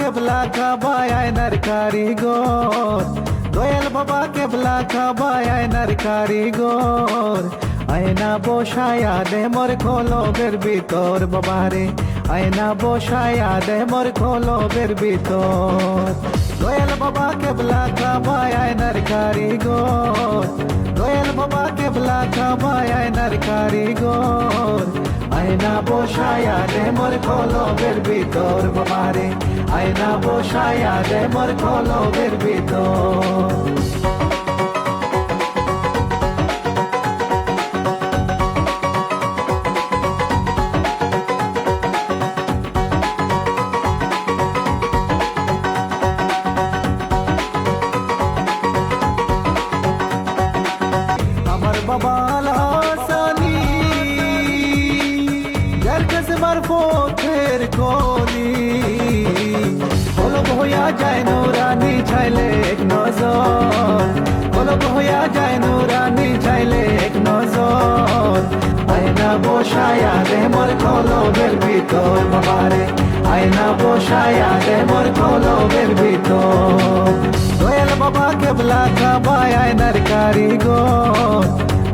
কেবলা কাবায় আয়নার কারিগর, দয়াল বাবা কেবলা কাবায় আয়নার কারিগর। আয়না বসায়া দে মোর কলবের ভিতর বাবারে, আয়না বসায়া দে মোর কলবের ভিতর। দয়াল বাবা কেবলা কাবায় আয়নার কারিগর, দয়াল বাবা কেবলা কাবায় আয়নার কারিগর। আয়না বসায়া দে মোর কলবের ভিতর বাবারে, আয়না বসায়া দে মোর কলবের ভিতর। বাবা লাসানি যার কাছে মার পথের কলি, কলব হইয়া যায় নুরানি চাইলে এক নজর, কলব হইয়া যায় নুরানি চাইলে এক নজর। আয়না বসায়া দে মোর কলবের ভিতর বাবারে, আয়না বসায়া দে মোর কলবের ভিতর। দয়াল বাবা কেবলা কাবায় আয়নার কারিগর,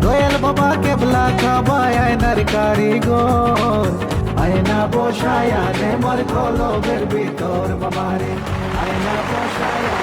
দয়াল বাবা কেবলা কাবায় আয়নার কারিগর। আয়না বসায়া দে মোর কলবের ভিতর বাবারে, আয়না বসায়া